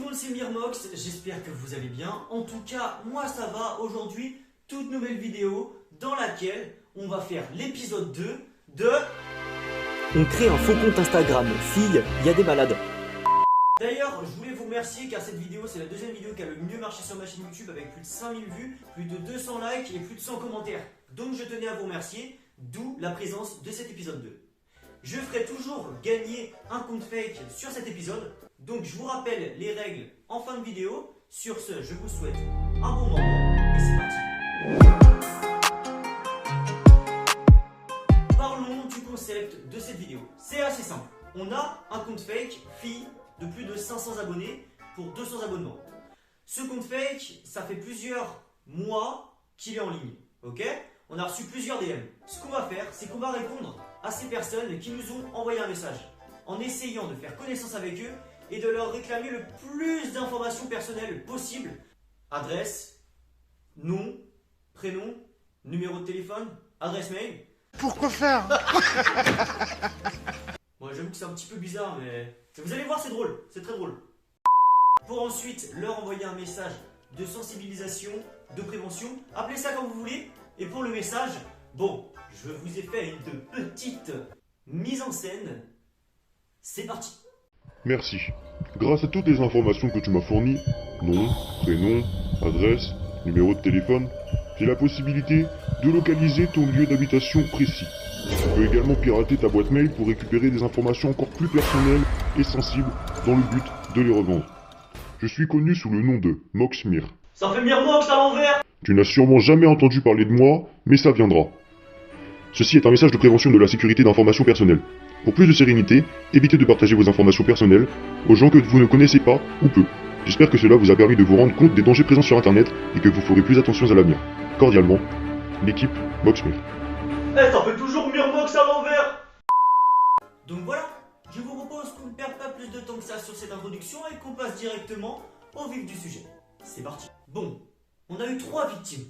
le monde, c'est Mirmox, j'espère que vous allez bien. En tout cas, moi ça va. Aujourd'hui, toute nouvelle vidéo dans laquelle on va faire l'épisode 2 de... On crée un faux compte Instagram. Fille, il y a des malades. D'ailleurs, je voulais vous remercier car cette vidéo, c'est la deuxième vidéo qui a le mieux marché sur ma chaîne YouTube avec plus de 5000 vues, plus de 200 likes et plus de 100 commentaires. Donc je tenais à vous remercier, d'où la présence de cet épisode 2. Je ferai toujours gagner un compte fake sur cet épisode. Donc je vous rappelle les règles en fin de vidéo. Sur ce, je vous souhaite un bon moment et c'est parti. Parlons du concept de cette vidéo. C'est assez simple. On a un compte fake fille de plus de 500 abonnés pour 200 abonnements. Ce compte fake, ça fait plusieurs mois qu'il est en ligne. Ok ? On a reçu plusieurs DM. Ce qu'on va faire, c'est qu'on va répondre à ces personnes qui nous ont envoyé un message en essayant de faire connaissance avec eux et de leur réclamer le plus d'informations personnelles possible. Adresse, nom, prénom, numéro de téléphone, adresse mail. Pourquoi faire? Bon, j'avoue que c'est un petit peu bizarre, mais vous allez voir, c'est drôle, c'est très drôle. Pour ensuite leur envoyer un message de sensibilisation, de prévention, appelez ça comme vous voulez. Et pour le message, bon, je vous ai fait une petite mise en scène. C'est parti. Merci. Grâce à toutes les informations que tu m'as fournies, nom, prénom, adresse, numéro de téléphone, j'ai la possibilité de localiser ton lieu d'habitation précis. Tu peux également pirater ta boîte mail pour récupérer des informations encore plus personnelles et sensibles dans le but de les revendre. Je suis connu sous le nom de Moxmir. Ça fait Mirmox à l'envers. Tu n'as sûrement jamais entendu parler de moi, mais ça viendra. Ceci est un message de prévention de la sécurité d'informations personnelles. Pour plus de sérénité, évitez de partager vos informations personnelles aux gens que vous ne connaissez pas ou peu. J'espère que cela vous a permis de vous rendre compte des dangers présents sur internet et que vous ferez plus attention à l'avenir. Cordialement, l'équipe Moxmir. Ça fait toujours Mirmox à l'envers. Donc voilà, je vous propose qu'on ne perde pas plus de temps que ça sur cette introduction et qu'on passe directement au vif du sujet. C'est parti. Bon, on a eu 3 victimes.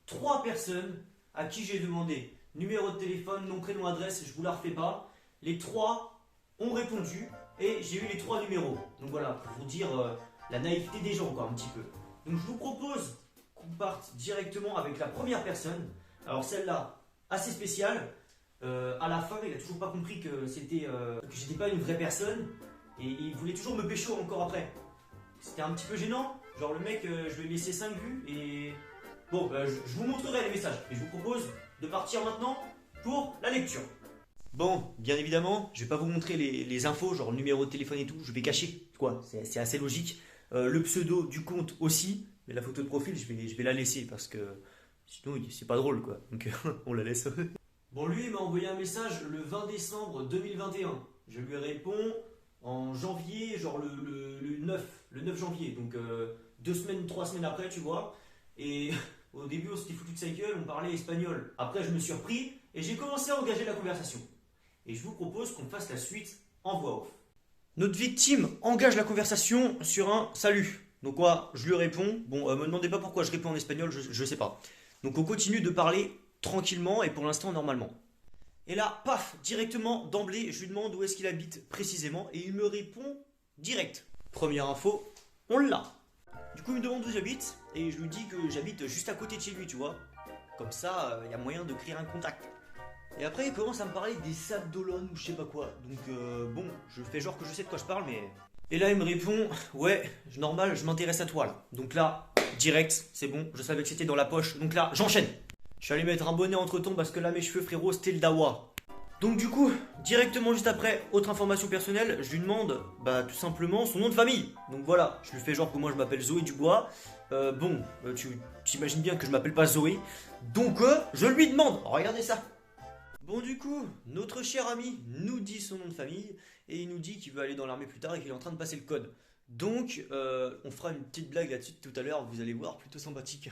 3 personnes à qui j'ai demandé numéro de téléphone, nom, prénom, adresse, je vous la refais pas. Les 3 ont répondu et j'ai eu les 3 numéros. Donc voilà, pour vous dire la naïveté des gens, quoi, un petit peu. Donc je vous propose qu'on parte directement avec la première personne. Alors celle-là, assez spéciale. À la fin, il a toujours pas compris que c'était que j'étais pas une vraie personne et il voulait toujours me pécho encore après. C'était un petit peu gênant. Genre le mec, je lui ai laissé 5 vues et bon, je vous montrerai les messages. Et je vous propose de partir maintenant pour la lecture. Bon, bien évidemment, je vais pas vous montrer les infos, genre le numéro de téléphone et tout, je vais cacher, quoi, c'est assez logique. Le pseudo du compte aussi, mais la photo de profil, je vais la laisser parce que sinon c'est pas drôle, quoi, donc on la laisse. Bon, lui, il m'a envoyé un message le 20 décembre 2021. Je lui réponds en janvier, genre le 9 janvier, donc 2 semaines, 3 semaines après, tu vois, et au début, on s'était foutu de sa gueule, on parlait espagnol. Après, je me suis repris et j'ai commencé à engager la conversation. Et je vous propose qu'on fasse la suite en voix off. Notre victime engage la conversation sur un salut. Donc quoi, je lui réponds. Bon, me demandez pas pourquoi je réponds en espagnol, je sais pas. Donc on continue de parler tranquillement et pour l'instant normalement. Et là, paf, directement d'emblée, je lui demande où est-ce qu'il habite précisément et il me répond direct. Première info, on l'a. Du coup, il me demande où j'habite et je lui dis que j'habite juste à côté de chez lui, tu vois. Comme ça, il y a moyen de créer un contact. Et après, il commence à me parler des sables d'Olonne ou je sais pas quoi. Donc bon, je fais genre que je sais de quoi je parle, mais... Et là, il me répond, ouais, normal, je m'intéresse à toi, là. Donc là, direct, c'est bon, je savais que c'était dans la poche. Donc là, j'enchaîne. Je suis allé mettre un bonnet entre-temps parce que là, mes cheveux, frérot, c'était le dawa. Donc du coup, directement juste après, autre information personnelle, je lui demande, tout simplement, son nom de famille. Donc voilà, je lui fais genre que moi, je m'appelle Zoé Dubois. Tu t'imagines bien que je m'appelle pas Zoé. Donc je lui demande, regardez ça. Bon du coup, notre cher ami nous dit son nom de famille et il nous dit qu'il veut aller dans l'armée plus tard et qu'il est en train de passer le code. Donc on fera une petite blague là-dessus tout à l'heure, vous allez voir, plutôt sympathique.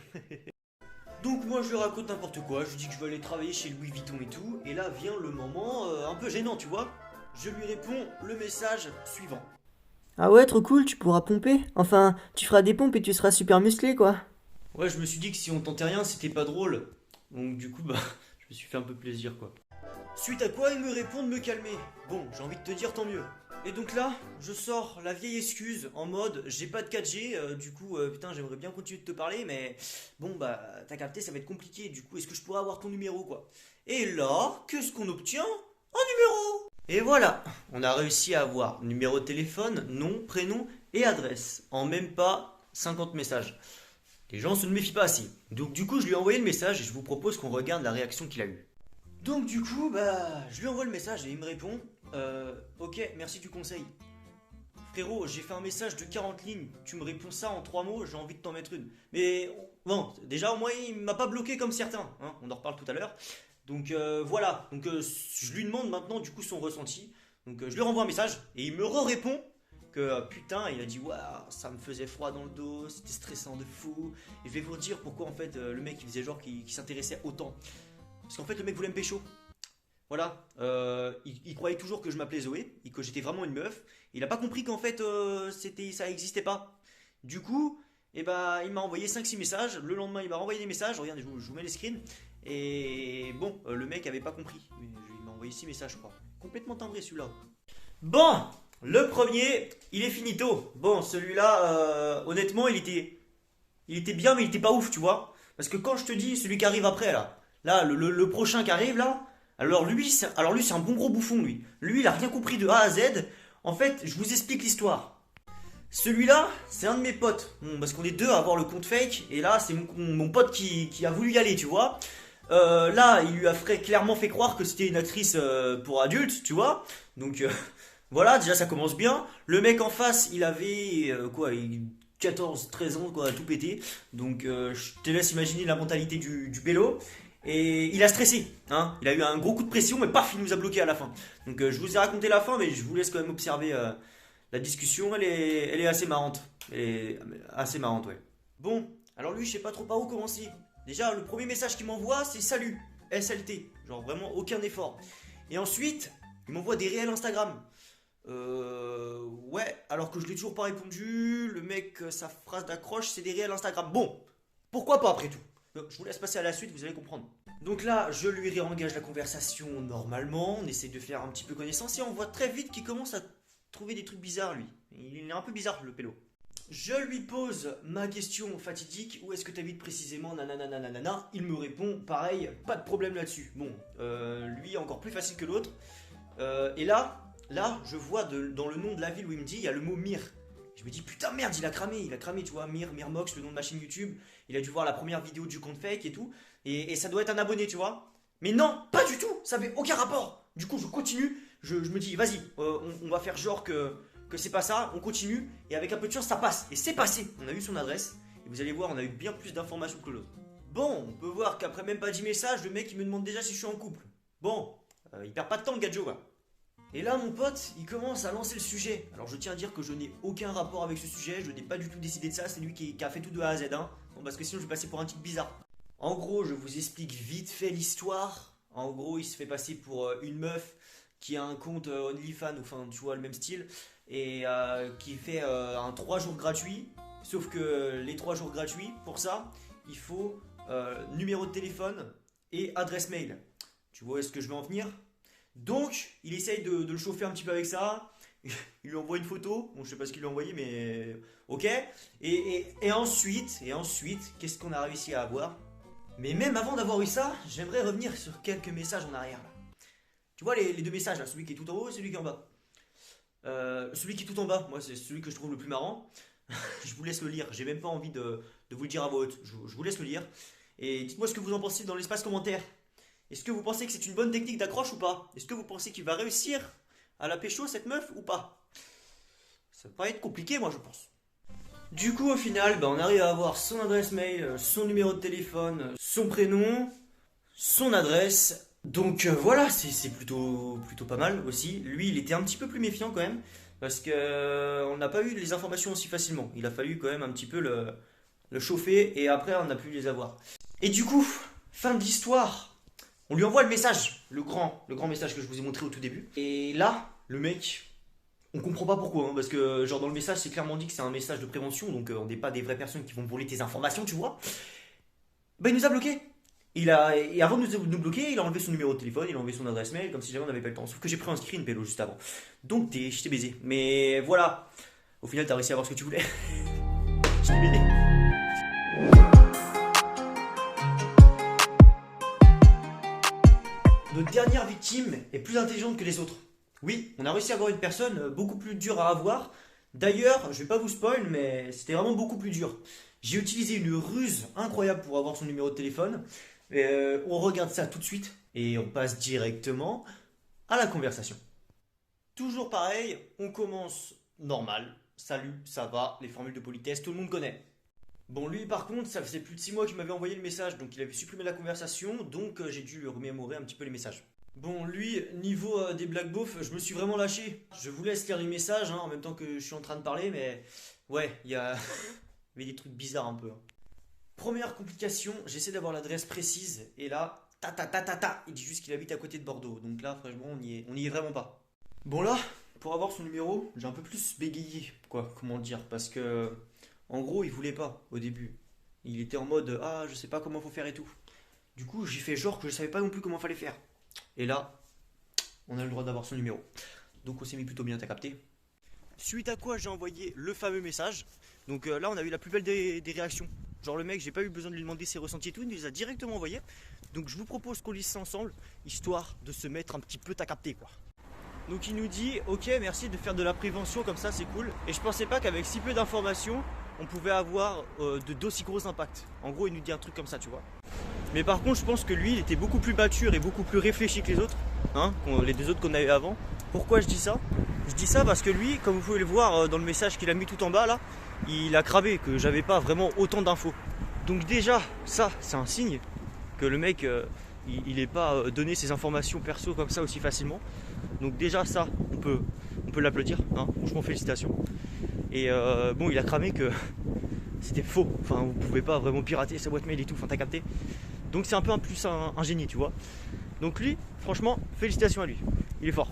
Donc moi je lui raconte n'importe quoi, je lui dis que je veux aller travailler chez Louis Vuitton et tout, et là vient le moment un peu gênant, tu vois. Je lui réponds le message suivant. Ah ouais, trop cool, tu pourras pomper. Enfin, tu feras des pompes et tu seras super musclé, quoi. Ouais, je me suis dit que si on tentait rien, c'était pas drôle. Donc du coup, je me suis fait un peu plaisir, quoi. Suite à quoi, il me répond de me calmer. Bon, j'ai envie de te dire tant mieux. Et donc là, je sors la vieille excuse en mode j'ai pas de 4G, du coup putain j'aimerais bien continuer de te parler mais bon bah t'as capté ça va être compliqué, du coup est-ce que je pourrais avoir ton numéro quoi. Et là, qu'est-ce qu'on obtient? Un numéro. Et voilà, on a réussi à avoir numéro de téléphone, nom, prénom et adresse en même pas 50 messages. Les gens se ne méfient pas assez. Donc du coup je lui ai envoyé le message et je vous propose qu'on regarde la réaction qu'il a eue. Donc du coup bah je lui envoie le message et il me répond ok merci du conseil. Frérot j'ai fait un message de 40 lignes, tu me réponds ça en 3 mots, j'ai envie de t'en mettre une. Mais bon déjà au moins il m'a pas bloqué comme certains, hein, on en reparle tout à l'heure. Donc voilà, donc je lui demande maintenant du coup son ressenti. Donc je lui renvoie un message et il me répond que putain il a dit waouh ça me faisait froid dans le dos, c'était stressant de fou. Et je vais vous dire pourquoi en fait le mec il faisait genre qu'il s'intéressait autant. Parce qu'en fait le mec voulait me pécho. Voilà, il croyait toujours que je m'appelais Zoé et que j'étais vraiment une meuf. Il a pas compris qu'en fait ça existait pas. Du coup, eh ben, il m'a envoyé 5-6 messages. Le lendemain, il m'a renvoyé des messages. Regardez, je vous mets les screens. Et bon, le mec avait pas compris. Il m'a envoyé 6 messages, je crois. Complètement timbré celui-là. Bon, le premier, il est finito. Bon, celui-là, honnêtement, il était bien, mais il était pas ouf, tu vois. Parce que quand je te dis celui qui arrive après, là, le prochain qui arrive, là. Alors lui, c'est un bon gros bouffon, lui. Lui, il a rien compris de A à Z. En fait, je vous explique l'histoire. Celui-là, c'est un de mes potes. Bon, parce qu'on est deux à avoir le compte fake. Et là, c'est mon pote qui a voulu y aller, tu vois. Là, il lui a clairement fait croire que c'était une actrice pour adultes, tu vois. Donc, voilà, déjà, ça commence bien. Le mec en face, il avait, 14, 13 ans, quoi, tout pété. Donc, je te laisse imaginer la mentalité du bélo. Et il a stressé, hein. Il a eu un gros coup de pression, mais paf, il nous a bloqué à la fin. Donc je vous ai raconté la fin, mais je vous laisse quand même observer la discussion. Elle est assez marrante. Elle est assez marrante, ouais. Bon, alors lui, je sais pas trop par où commencer. Déjà, le premier message qu'il m'envoie, c'est salut, SLT. Genre vraiment aucun effort. Et ensuite, il m'envoie des réels Instagram. Ouais, alors que je l'ai toujours pas répondu. Le mec, sa phrase d'accroche, c'est des réels Instagram. Bon, pourquoi pas après tout? Je vous laisse passer à la suite, vous allez comprendre. Donc là, je lui réengage la conversation normalement, on essaie de faire un petit peu connaissance et on voit très vite qu'il commence à trouver des trucs bizarres lui. Il est un peu bizarre le pélo. Je lui pose ma question fatidique, où est-ce que tu habites précisément, nanana. Il me répond, pareil, pas de problème là-dessus. Bon, lui encore plus facile que l'autre. Et là, je vois dans le nom de la ville où il me dit, il y a le mot Mir. Je me dis putain merde, il a cramé, tu vois, Mirmox, le nom de ma chaîne YouTube. Il a dû voir la première vidéo du compte fake et tout. Et ça doit être un abonné, tu vois. Mais non, pas du tout, ça avait aucun rapport. Du coup, je continue, je me dis, vas-y, on va faire genre que c'est pas ça, on continue. Et avec un peu de chance, ça passe. Et c'est passé, on a eu son adresse. Et vous allez voir, on a eu bien plus d'informations que l'autre. Bon, on peut voir qu'après même pas 10 messages, le mec il me demande déjà si je suis en couple. Bon, il perd pas de temps le gadjo, quoi. Et là, mon pote, il commence à lancer le sujet. Alors, je tiens à dire que je n'ai aucun rapport avec ce sujet. Je n'ai pas du tout décidé de ça. C'est lui qui a fait tout de A à Z. Hein. Bon, parce que sinon, je vais passer pour un type bizarre. En gros, je vous explique vite fait l'histoire. En gros, il se fait passer pour une meuf qui a un compte OnlyFans, enfin, tu vois, le même style. Et qui fait un 3 jours gratuit. Sauf que les 3 jours gratuits, pour ça, il faut numéro de téléphone et adresse mail. Tu vois où est-ce que je vais en venir ? Donc, il essaye de le chauffer un petit peu avec ça. Il lui envoie une photo. Bon, je sais pas ce qu'il lui a envoyé, mais ok. Et ensuite, qu'est-ce qu'on a réussi à avoir? Mais même avant d'avoir eu ça, j'aimerais revenir sur quelques messages en arrière. Là. Tu vois les deux messages, là, celui qui est tout en haut et celui qui est en bas. Celui qui est tout en bas, moi, c'est celui que je trouve le plus marrant. Je vous laisse le lire. J'ai même pas envie de vous le dire à voix haute. Je vous laisse le lire. Et dites-moi ce que vous en pensez dans l'espace commentaire. Est-ce que vous pensez que c'est une bonne technique d'accroche ou pas? Est-ce que vous pensez qu'il va réussir à la pécho cette meuf ou pas? Ça va pas être compliqué moi je pense. Du coup au final on arrive à avoir son adresse mail, son numéro de téléphone, son prénom, son adresse. Donc voilà c'est plutôt pas mal aussi. Lui il était un petit peu plus méfiant quand même. Parce qu'on n'a pas eu les informations aussi facilement. Il a fallu quand même un petit peu le chauffer et après on a pu les avoir. Et du coup, fin de l'histoire. On lui envoie le message, le grand message que je vous ai montré au tout début. Et là, le mec, on comprend pas pourquoi, hein, parce que genre dans le message, c'est clairement dit que c'est un message de prévention, donc on n'est pas des vraies personnes qui vont voler tes informations, tu vois. Bah il nous a bloqué. Et avant de nous bloquer, il a enlevé son numéro de téléphone, il a enlevé son adresse mail, comme si jamais on n'avait pas le temps. Sauf que j'ai pris un screen, Pélo, juste avant. Donc je t'ai baisé. Mais voilà. Au final, t'as réussi à avoir ce que tu voulais. Je t'ai baisé. Notre dernière victime est plus intelligente que les autres. Oui, on a réussi à avoir une personne beaucoup plus dure à avoir. D'ailleurs, je vais pas vous spoil, mais c'était vraiment beaucoup plus dur. J'ai utilisé une ruse incroyable pour avoir son numéro de téléphone. On regarde ça tout de suite et on passe directement à la conversation. Toujours pareil, on commence normal. Salut, ça va, les formules de politesse, tout le monde connaît. Bon, lui par contre, ça faisait plus de 6 mois qu'il m'avait envoyé le message, donc il avait supprimé la conversation, donc j'ai dû lui remémorer un petit peu les messages. Bon, lui, niveau des black beaufs, je me suis vraiment lâché. Je vous laisse lire les messages en même temps que je suis en train de parler, mais ouais, il y a des trucs bizarres un peu. Première complication, j'essaie d'avoir l'adresse précise, et là, il dit juste qu'il habite à côté de Bordeaux, donc là, franchement, on y est vraiment pas. Bon là, pour avoir son numéro, j'ai un peu plus bégayé, comment dire, parce que, en gros, il voulait pas, au début. Il était en mode, ah, je sais pas comment faut faire et tout. Du coup, j'ai fait genre que je savais pas non plus comment fallait faire. Et là, on a le droit d'avoir son numéro. Donc on s'est mis plutôt bien, t'as capté. Suite à quoi j'ai envoyé le fameux message. Donc là, on a eu la plus belle des réactions. Genre le mec, j'ai pas eu besoin de lui demander ses ressentis et tout, il nous les a directement envoyés. Donc je vous propose qu'on lise ça ensemble, histoire de se mettre un petit peu, t'as capté quoi. Donc il nous dit, ok, merci de faire de la prévention comme ça, c'est cool. Et je pensais pas qu'avec si peu d'informations, on pouvait avoir d'aussi gros impacts. En gros, il nous dit un truc comme ça, tu vois. Mais par contre, je pense que lui, il était beaucoup plus mature et beaucoup plus réfléchi que les autres, les deux autres qu'on a eu avant. Pourquoi je dis ça? Je dis ça parce que lui, comme vous pouvez le voir dans le message qu'il a mis tout en bas là, il a cravé que j'avais pas vraiment autant d'infos. Donc déjà, ça, c'est un signe que le mec, il n'ait pas donné ses informations perso comme ça aussi facilement. Donc déjà ça, on peut l'applaudir, franchement félicitations. Et bon, il a cramé que c'était faux, enfin vous pouvez pas vraiment pirater sa boîte mail et tout, enfin t'as capté. Donc c'est un peu un génie, tu vois. Donc lui, franchement, félicitations à lui, il est fort.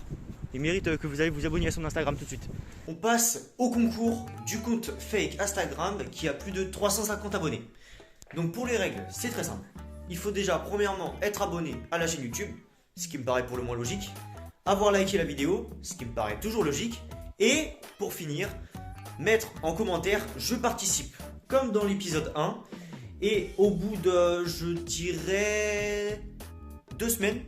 Il mérite que vous allez vous abonner à son Instagram tout de suite. On passe au concours du compte fake Instagram qui a plus de 350 abonnés. Donc pour les règles, c'est très simple. Il faut déjà premièrement être abonné à la chaîne YouTube, ce qui me paraît pour le moins logique. Avoir liké la vidéo, ce qui me paraît toujours logique. Et pour finir, mettre en commentaire « Je participe » comme dans l'épisode 1. Et au bout de, je dirais, 2 semaines,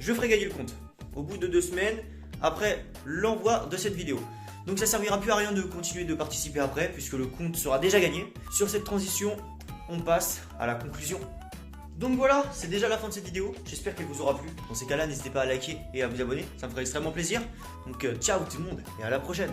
je ferai gagner le compte. Au bout de 2 semaines, après l'envoi de cette vidéo. Donc ça servira plus à rien de continuer de participer après, puisque le compte sera déjà gagné. Sur cette transition, on passe à la conclusion. Donc voilà, c'est déjà la fin de cette vidéo. J'espère qu'elle vous aura plu. Dans ces cas-là, n'hésitez pas à liker et à vous abonner, ça me ferait extrêmement plaisir. Donc ciao tout le monde et à la prochaine.